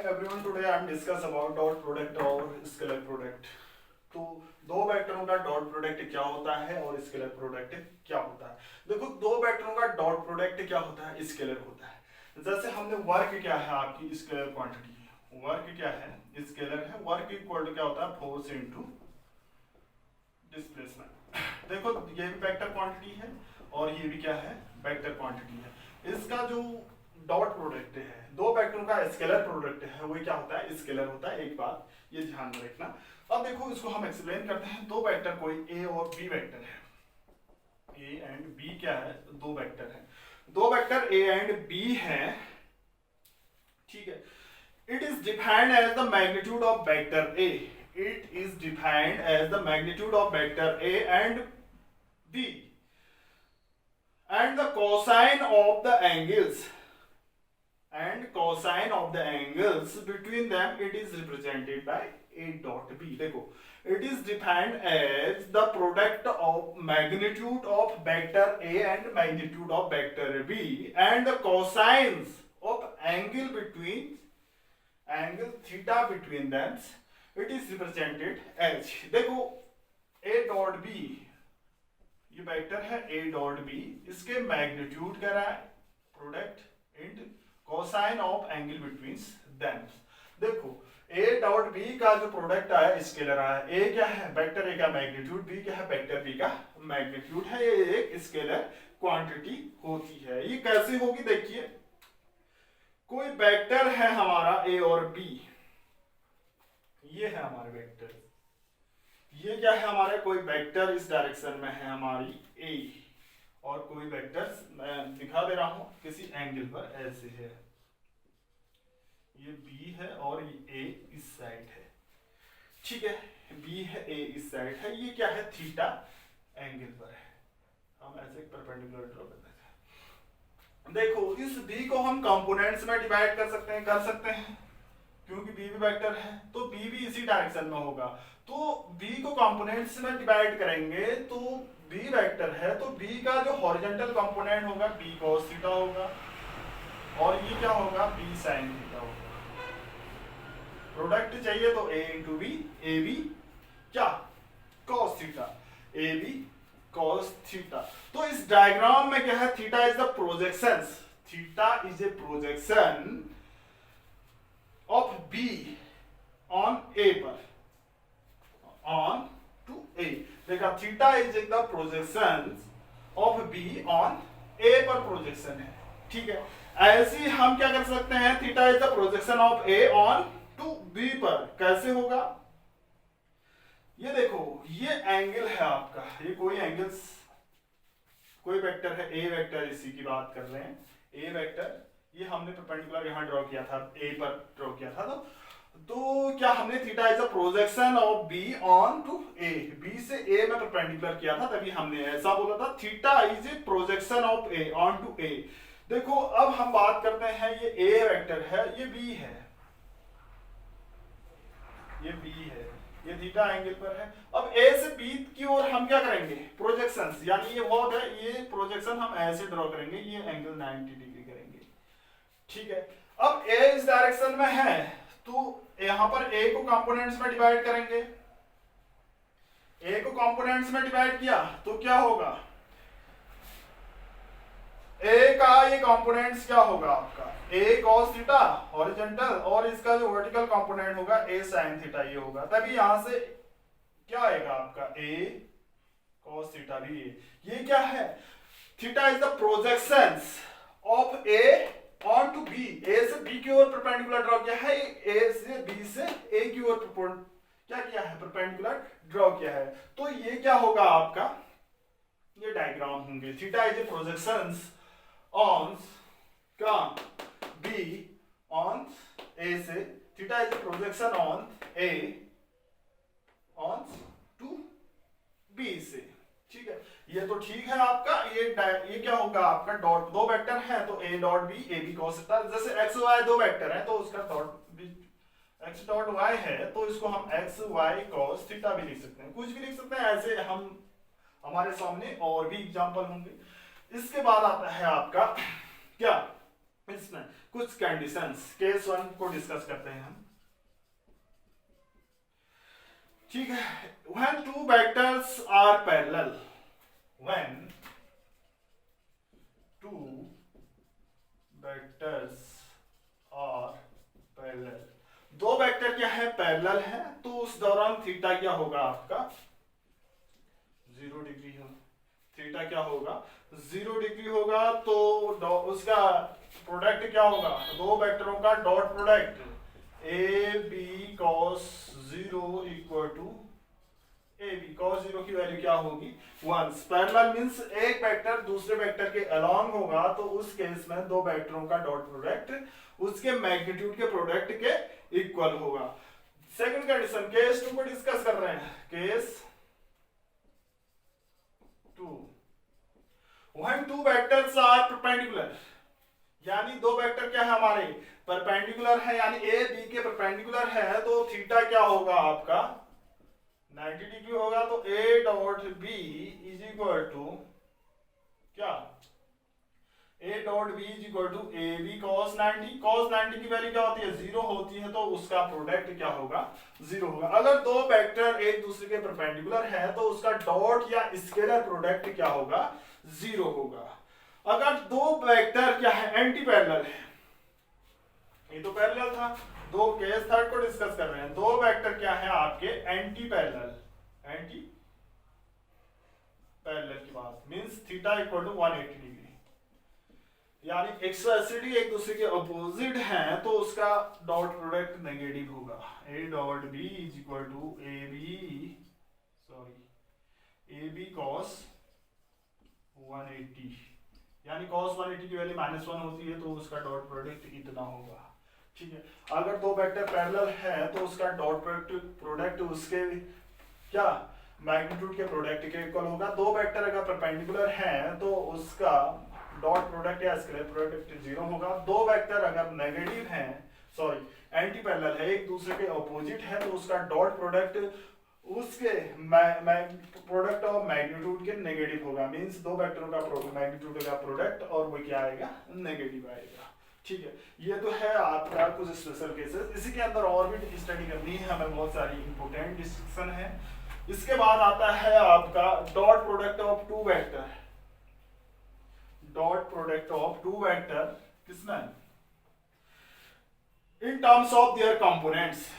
everyone, today I am discuss about dot product और scalar product. तो दो वेक्टरों का डॉट प्रोडक्ट क्या होता है और स्केलर प्रोडक्ट क्या होता है। देखो, दो वेक्टरों का डॉट प्रोडक्ट क्या होता है, स्केलर होता है। जैसे हमने वर्क क्या है, आपकी स्केलर क्वांटिटी है, वर्क क्या है, स्केलर है। वर्क इक्वल टू क्या होता है, फोर्स इनटू डिस्प्लेसमेंट। देखो, ये भी वेक्टर क्वांटिटी है और ये भी क्या है, वेक्टर क्वांटिटी है। इसका जो डॉट प्रोडक्ट है, दो वेक्टरों का स्केलर प्रोडक्ट है, वो क्या होता है, स्केलर होता है। एक बात ये ध्यान में रखना। अब देखो, इसको हम एक्सप्लेन करते हैं। दो वेक्टर, कोई ए और बी वेक्टर है, ए एंड बी क्या है, दो वेक्टर है। दो वेक्टर ए एंड बी है, ठीक है। It is defined as the magnitude of vector A, it is defined as the magnitude of vector A and B and the cosine of the angles between them, it is represented by a dot b. देखो, it is defined as the product of magnitude of vector a and magnitude of vector b and the cosines of angle theta between them, it is represented as, देखो, a dot b ये vector है a dot b, इसके magnitude कह रहा है, product and cosine of angle between them. देखो, a dot b का जो प्रोडक्ट आया, स्केलर आया, a क्या है, वेक्टर a का मैग्नीट्यूड, b क्या है, वेक्टर b का मैग्नीट्यूड है। ये एक स्केलर क्वांटिटी होती है। ये कैसे होगी, देखिए, कोई वेक्टर है हमारा a और b, ये है हमारे वेक्टर, ये क्या है हमारे, कोई वेक्टर इस डायरेक्शन में है हमारी ए, और कोई वेक्टर मैं दिखा दे रहा हूं किसी एंगल पर, ऐसे है, ये बी है और ये ए इस साइड है, ठीक है। बी है, ए इस साइड है, ये क्या है, थीटा एंगल पर है। हम ऐसे परपेंडिकुलर ड्रॉ करते हैं। देखो, इस बी को हम कंपोनेंट्स में डिवाइड कर सकते हैं, क्योंकि बी भी वेक्टर है, तो बी भी इसी डायरेक्शन में होगा। तो बी को कंपोनेंट्स में डिवाइड करेंगे, तो बी वेक्टर है, तो बी का जो हॉरिजॉन्टल कंपोनेंट होगा बी cos थीटा होगा, और ये क्या होगा, बी sin थीटा होगा। प्रोडक्ट चाहिए तो a into B, A B क्या, cos theta, A B cos theta. तो इस डायग्राम में क्या है, theta is the projection, theta is a projection of B on A पर, on to A। देखा, theta is the projection of B on A पर projection है, ठीक है। ऐसे ही हम क्या कर सकते हैं, theta is the projection of A on to B पर, कैसे होगा, ये देखो, ये एंगल है आपका, ये कोई एंगल्स, कोई वेक्टर है A वेक्टर, इसी की बात कर रहे हैं, A वेक्टर, ये हमने परपेंडिकुलर यहां ड्रॉ किया था, ए पर ड्रॉ किया था। तो क्या हमने, theta is the projection of B on to A, B से ए में परपेंडिकुलर किया था, तभी हमने ऐसा बोला था, theta is a projection of A on to A. देखो, अब हम बात करते हैं, ये ए वेक्टर है, ये बी है, ये बी है, ये थीटा एंगल पर है। अब ए से बी की ओर हम क्या करेंगे, प्रोजेक्शंस, यानी ये बहुत है, ये प्रोजेक्शन हम ऐसे ड्रॉ करेंगे, ये एंगल 90 डिग्री करेंगे, ठीक है। अब a इस डायरेक्शन में है, तो यहां पर a को कंपोनेंट्स में डिवाइड करेंगे, a को कंपोनेंट्स में डिवाइड किया तो क्या होगा, a का ये कंपोनेंट्स क्या होगा आपका, a cos थीटा हॉरिजॉन्टल, और इसका जो वर्टिकल कंपोनेंट होगा a sin थीटा, ये होगा। तभी यहां से क्या आएगा आपका, a cos थीटा भी ये क्या है, theta is the projections of a on to B, A से बी की ओर परपेंडिकुलर ड्रॉ किया है, ए से बी से ए की ओर क्या किया है, परपेंडिकुलर ड्रॉ किया है। तो ये क्या होगा आपका, ये डायग्राम होंगे, theta is a projections on का बी ऑन ए से, theta is a projection on A on to B से, ठीक है। ये तो ठीक है आपका, ये क्या होगा आपका, डॉट, दो वेक्टर है तो a dot b, A B cos theta, जैसे x y दो वेक्टर है तो उसका डॉट x डॉट y है, तो इसको हम x y cos थीटा भी लिख सकते हैं, कुछ भी लिख सकते हैं, ऐसे हम, हमारे सामने और भी एग्जांपल होंगे। इसके बाद आता है आपका क्या, इसमें कुछ कंडीशंस केस 1 को डिस्कस करते हैं हम। ठीक है, when two vectors are parallel, when two vectors are parallel, दो वेक्टर क्या है, पैरेलल है, तो उस दौरान थीटा क्या होगा आपका 0 डिग्री होगा। थीटा क्या होगा 0 डिग्री होगा। तो उसका प्रोडक्ट क्या होगा, दो वेक्टरों का dot product A B cos 0 equal to A B cos 0 की वैल्यू क्या होगी 1। पैरेलल मींस एक वेक्टर दूसरे वेक्टर के अलोंग होगा, तो उस केस में दो वेक्टरों का डॉट प्रोडक्ट उसके मैग्नीट्यूड के प्रोडक्ट के इक्वल होगा। सेकंड कंडीशन केस 2 को डिस्कस कर रहे हैं। Case 2, when two vectors are perpendicular, यानी दो वेक्टर क्या है हमारे परपेंडिकुलर है, यानी ए बी के परपेंडिकुलर है, तो थीटा क्या होगा आपका 90 डिग्री होगा। तो A dot B is equal to क्या, A dot B is equal to A B cos 90। Cos 90 की वैल्यू क्या होती है 0 होती है, तो उसका प्रोडक्ट क्या होगा 0 होगा। अगर दो वेक्टर एक दूसरे के परपेंडिकुलर है तो उसका डॉट या स्केलर प्रोडक्ट क्या होगा 0 होगा। अगर दो वेक्टर क्या है एंटी पैरेलल है, ये तो पैरेलल था, दो केस थर्ड को डिस्कस कर रहे हैं। दो वेक्टर क्या है आपके एंटी पैरेलल, एंटी पैरेलल की बात means theta equal to 180 degree, यानी 180 एक दूसरे के अपोजिट हैं, तो उसका डॉट प्रोडक्ट नेगेटिव होगा। A dot B is equal to A B cos 180, यानी cos 180 की वैल्यू -1 होती है, तो उसका डॉट प्रोडक्ट इतना होगा। ठीक है, अगर दो वेक्टर पैरेलल है तो उसका डॉट प्रोडक्ट उसके क्या मैग्नीट्यूड के प्रोडक्ट के इक्वल होगा। दो वेक्टर अगर परपेंडिकुलर हैं तो उसका डॉट प्रोडक्ट या स्केलर प्रोडक्ट 0 होगा। दो वेक्टर अगर नेगेटिव हैं, सॉरी एंटी पैरेलल है, एक दूसरे के ऑपोजिट है, तो उसका डॉट प्रोडक्ट उसके प्रोडक्ट ऑफ मैग्नीट्यूड के नेगेटिव होगा। मींस दो वेक्टरों का मैग्नीट्यूड का प्रोडक्ट और वो क्या आएगा नेगेटिव आएगा। ठीक है, ये तो है आपका कुछ स्पेशल केसेस। इसी के अंदर और भी स्टडी करनी है हमें, बहुत सारी इंपोर्टेंट डिस्कशन है। इसके बाद आता है आपका dot product of two vector. Dot product of two vector किसमें in terms of their components.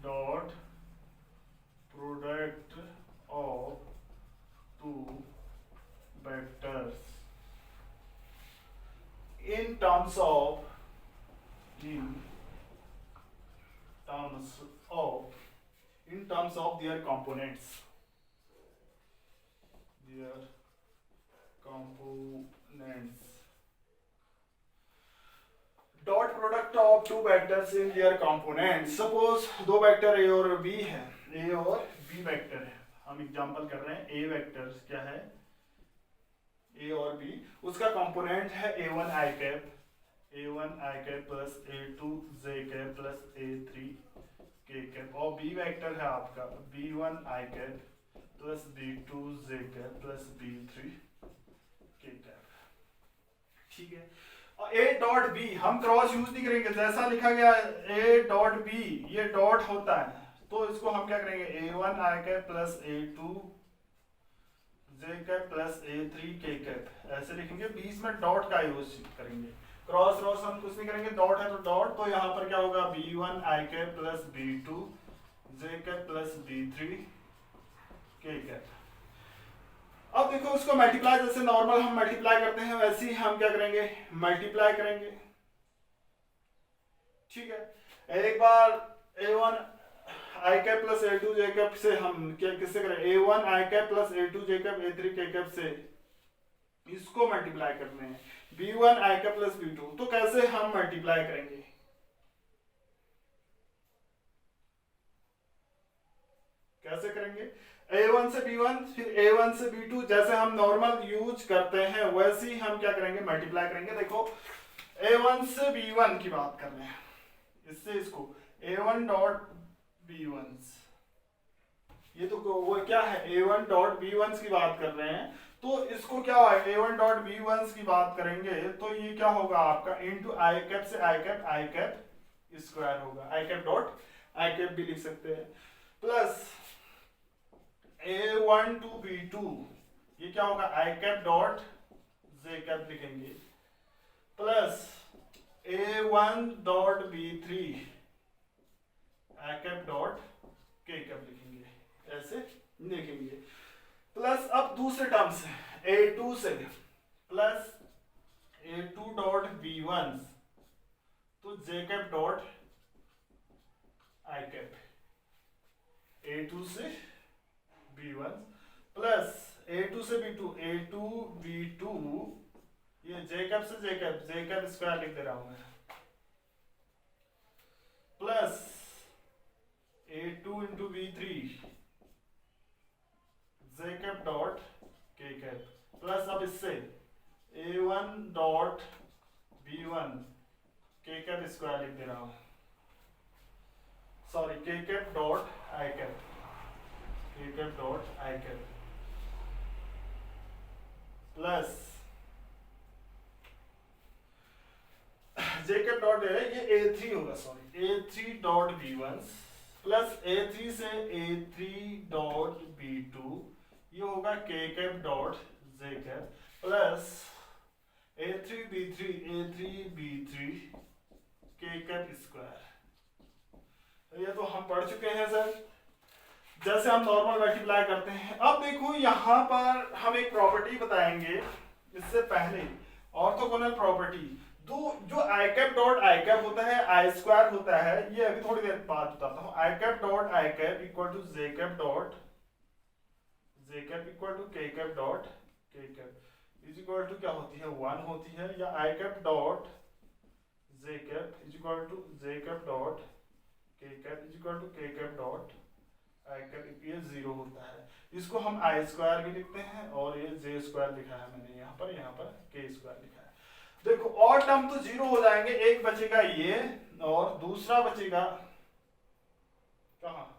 Dot product of two vectors in terms of their components, dot product of two vectors in their components. Suppose दो vector A और B है, ए और B vector है, हम example कर रहे हैं। ए वेक्टर क्या है ए और बी, उसका कंपोनेंट है a1 i cap plus a2 j cap plus a3 k cap, और बी वेक्टर है आपका b1 i cap plus b2 j cap plus b3 k cap. ठीक है, और a डॉट b हम क्रॉस यूज नहीं करेंगे, जैसा लिखा गया a डॉट b ये डॉट होता है, तो इसको हम क्या करेंगे a1 i cap plus a2 j cap plus a3 k cap, ऐसे लिखेंगे। बीच में डॉट का यूज करेंगे, क्रॉस क्रॉस हम कुछ नहीं करेंगे, डॉट है तो डॉट। तो यहाँ पर क्या होगा b1 i cap plus b2 j cap plus b3 k cap. अब देखो उसको मल्टीप्लाई, जैसे नॉर्मल हम मल्टीप्लाई करते हैं वैसे ही हम क्या करेंगे मल्टीप्लाई करेंगे। ठीक है, एक बार a1 i cap plus a2 j cap से हम क्या किससे करें a1 i cap plus a2 j cap a3 k cap से इसको मल्टीप्लाई करने हैं b1 i cap plus b2। तो कैसे हम मल्टीप्लाई करेंगे, कैसे करेंगे a1 से b1 फिर a1 से b2, जैसे हम नॉर्मल यूज करते हैं वैसे ही हम क्या करेंगे मल्टीप्लाई करेंगे। देखो a1 से b1 की बात कर रहे हैं, इससे इसको a1 डॉट b1, ये तो वो क्या है a1 डॉट b1 की बात कर रहे हैं, तो इसको क्या होगा, a1 डॉट b1 की बात करेंगे तो ये क्या होगा आपका इनटू आई कैप से आई कैप स्क्वायर होगा, आई कैप डॉट आई कैप भी लिख सकते हैं, प्लस a1 टू b2 ये क्या होगा आई कैप डॉट जे कैप लिखेंगे, प्लस a1 डॉट b3 आई कैप डॉट के कैप लिखेंगे, ऐसे लिखेंगे। प्लस अब दूसरे टर्म से a2 से प्लस a2 डॉट b1 तो J cap dot I cap, a2 से b1 प्लस a2 से b2 a2 b2 ये जे कैप स्क्वायर लिख दे रहा हूं मैं, प्लस a2 इंटू b3 जे cap dot K cap, plus अब इससे a1 डॉट b1 के कैप स्क्वायर लिख दे रहा हूं, सॉरी के cap dot I cap, K cap dot I cap, plus J cap dot है ये a3 होगा, sorry a3 dot b1 plus a3 से a3 डॉट b2 ये होगा के cap dot J cap, plus a3 b3 के cap square. ये तो हम पढ़ चुके हैं सर, जैसे हम नॉर्मल मल्टीप्लाई करते हैं। अब देखो यहाँ पर हम एक प्रॉपर्टी बताएंगे, इससे पहले ऑर्थोगोनल प्रॉपर्टी, जो आई कैप डॉट आई कैप होता है आई स्क्वायर होता है, ये अभी थोड़ी देर बाद बताता हूँ। I cap dot I cap equal to J cap dot J cap equal to K cap dot K cap is equal to क्या होती है 1 होती है, या I cap dot J cap is equal to J cap dot K cap is equal to K cap dot I cap, ये 0 होता है। इसको हम आई स्क्वायर भी लिखते हैं और ये जे स्क्वायर लिखा है मैंने यहाँ पर के स्क्वायर लिखा है। देखो और टर्म तो 0 हो जाएंगे, एक बचेगा ये और दूसरा बचेगा कहाँ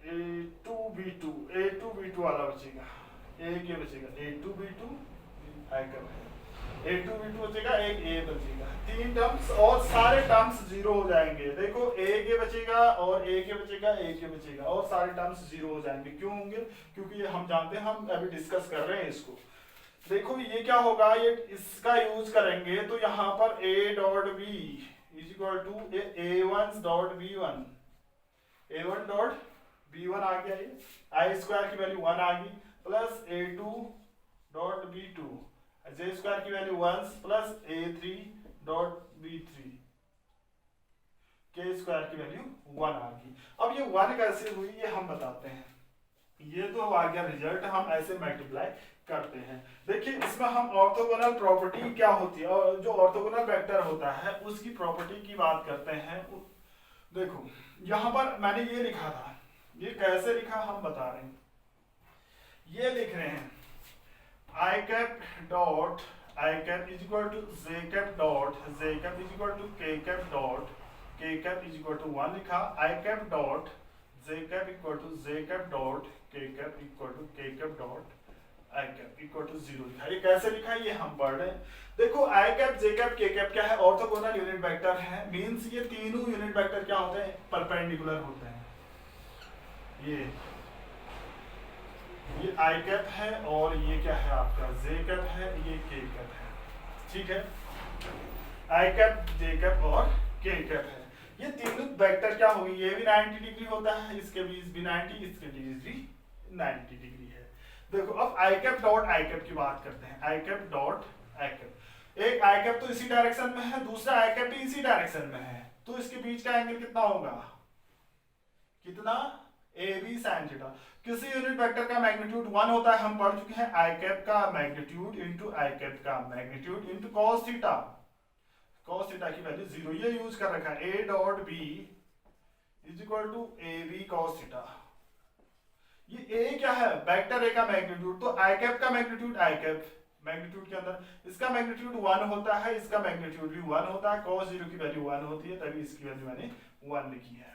a2b2 वाला बचेगा, एक ये बचेगा a2b2 आई कैप है, a2b2 बचेगा, एक a बचेगा, 3 टर्म्स और सारे टर्म्स 0 हो जाएंगे। देखो एक ये बचेगा और एक ये बचेगा, एक ये बचेगा और सारे टर्म्स 0 हो जाएंगे। क्यों होंगे? क्योंकि ये हम जानते हैं, हम अभी डिस्कस कर रहे हैं इसको। देखो ये क्या होगा, ये इसका यूज करेंगे तो यहाँ पर a dot b is equal to a1 dot b1, a1 dot b1 आ गया, ये आई स्क्वायर की वैल्यू 1 आ गई, plus a2 dot b2 J square की value 1 plus a3 dot b3 K square की वैल्यू 1 आ गई। अब ये 1 कैसे हुई ये हम बताते हैं। ये तो आ गया रिजल्ट, हम ऐसे मल्टीप्लाई करते हैं। देखिए इसमें हम ऑर्थोगोनल प्रॉपर्टी क्या होती है और जो ऑर्थोगोनल वेक्टर होता है उसकी प्रॉपर्टी की बात करते हैं। देखो यहाँ पर मैंने ये लिखा था, ये कैसे लिखा हम बता रहे हैं। ये लिख रहे हैं I cap dot I cap is equal to J cap dot J cap is equal to K cap dot K cap is equal to 1 लिखा, I cap dot J cap equal to J cap dot K cap equal to K cap dot I cap equal to 0 लिखा। ये कैसे लिखा है ये हम पढ़ रहे हैं। देखो आई cap J cap K cap क्या है, ऑर्थोगोनल यूनिट वेक्टर है। मींस ये तीनों यूनिट वेक्टर क्या होते हैं, परपेंडिकुलर होते हैं। ये आई कैप है और ये क्या है आपका जे कैप है, ये के कैप है, ठीक है। आई कैप जे कैप और के कैप है। ये तीनों वेक्टर क्या होगी, ये भी 90 डिग्री होता है, इसके बीच भी 90, इसके बीच भी 90 डिग्री है। देखो अब आई कैप डॉट आई कैप की बात करते हैं। I cap dot I cap, एक आई कैप तो इसी डायरेक्शन में है, दूसरा आई कैप भी इसी डायरेक्शन में है, तो इसके बीच का एंगल कितना होगा, कितना, ए बी साइन थीटा। किसी यूनिट वेक्टर का मैग्नीट्यूड 1 होता है, हम पढ़ चुके हैं। आई कैप का मैग्नीट्यूड इनटू आई कैप का magnitude into cos theta, cos theta की वैल्यू 0 ये यूज कर रखा है। a dot b is equal to A B cos theta. ये a क्या है, वेक्टर a का मैग्नीट्यूड, तो आई कैप का मैग्नीट्यूड आई कैप मैग्नीट्यूड के अंदर इसका मैग्नीट्यूड 1 होता है, इसका मैग्नीट्यूड भी 1 होता है। cos 0 की वैल्यू 1 होती है, तभी इसकी वैल्यू मैंने 1 लिखी है,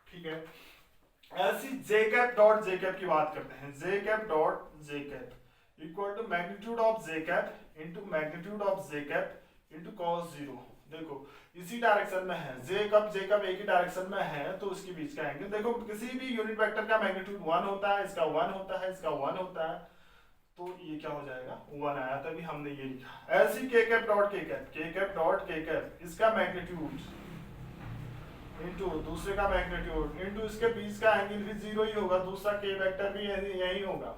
ठीक है। ऐसी J cap dot J cap की बात करते हैं, J cap dot J cap equal to magnitude of J cap into magnitude of J cap into cos zero. देखो इसी डायरेक्शन में है, जे कप एक ही डायरेक्शन में है तो उसके बीच का एंगल, देखो किसी भी यूनिट वेक्टर का मैग्नीट्यूड 1 होता है, इसका 1 होता है, इसका 1 होता है, तो ये क्या हो जाएगा 1 आया, तभी हमने ये लिखा। ऐसी K cap dot K cap, K cap dot K cap, इसका मैग्नीट्यूड इंटू दूसरे का मैग्नीट्यूड इंटू इसके बीच का एंगल भी जीरो ही होगा, दूसरा के वेक्टर भी यही होगा,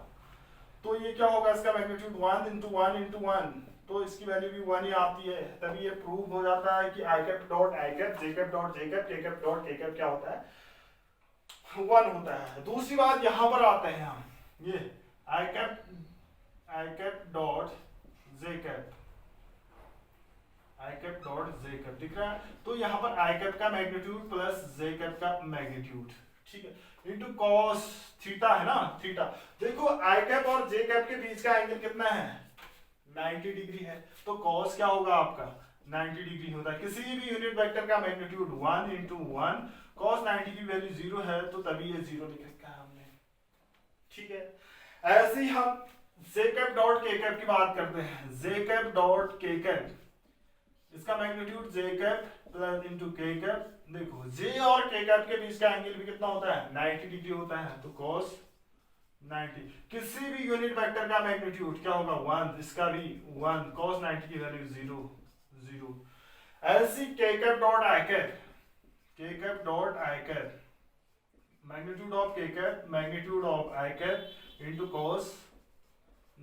तो ये क्या होगा, इसका मैग्नीट्यूड 1 इंटू 1 इंटू 1, तो इसकी वैल्यू भी 1 ही आती है, तभी ये प्रूव हो जाता है कि I cap dot I cap, J cap dot J cap, K cap dot K cap क्या होता है 1 होता है। दूसरी बात यहां पर आते हैं हम, ये आई कैप डॉट जे कैप, आई कैप डॉट जे कैप दिख रहा है, तो यहाँ पर आई कैप का मैग्नीट्यूड प्लस जे कैप का मैग्नीट्यूड, ठीक है, इंटू कॉस थीटा है ना, थीटा। देखो आई कैप और जे कैप के बीच का एंगल कितना है 90 डिग्री है, तो कॉस क्या होगा आपका 90 डिग्री होता है। किसी भी यूनिट वेक्टर का मैग्नीट्यूड 1 इंटू 1, कॉस 90 की वैल्यू 0 है, तो तभी ये 0 लिख रखा है हमने, ठीक है। ऐसे ही हम जे कैप डॉट के कैप की बात करते हैं, J cap dot K cap, इसका मैग्नीट्यूड जे कैप प्लस इंटू के कैप। देखो जे और के कैप के बीच का एंगल भी कितना होता है 90 डिग्री होता है, तो cos 90। किसी भी यूनिट वेक्टर का मैग्नीट्यूड क्या होगा 1, इसका भी 1, cos 90 की वैल्यू 0 0। ऐसी K cap dot I cap, K cap dot I cap, magnitude of K cap magnitude of I cap into cos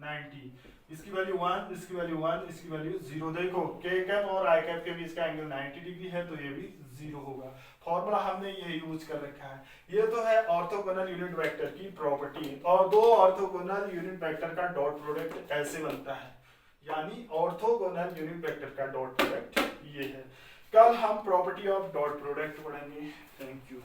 90, इसकी वैल्यू 1, इसकी वैल्यू 1, इसकी वैल्यू 0। देखो के कैप और आई कैप के बीच का एंगल 90 डिग्री है, तो ये भी 0 होगा। फॉर्मूला हमने ये यूज कर रखा है। ये तो है ऑर्थोगोनल यूनिट वेक्टर की प्रॉपर्टी, और दो ऑर्थोगोनल यूनिट वेक्टर का डॉट प्रोडक्ट ऐसे बनता है, यानी ऑर्थोगोनल यूनिट वेक्टर का डॉट प्रोडक्ट ये है। कल हम प्रॉपर्टी ऑफ डॉट प्रोडक्ट पढ़ेंगे। Thank you.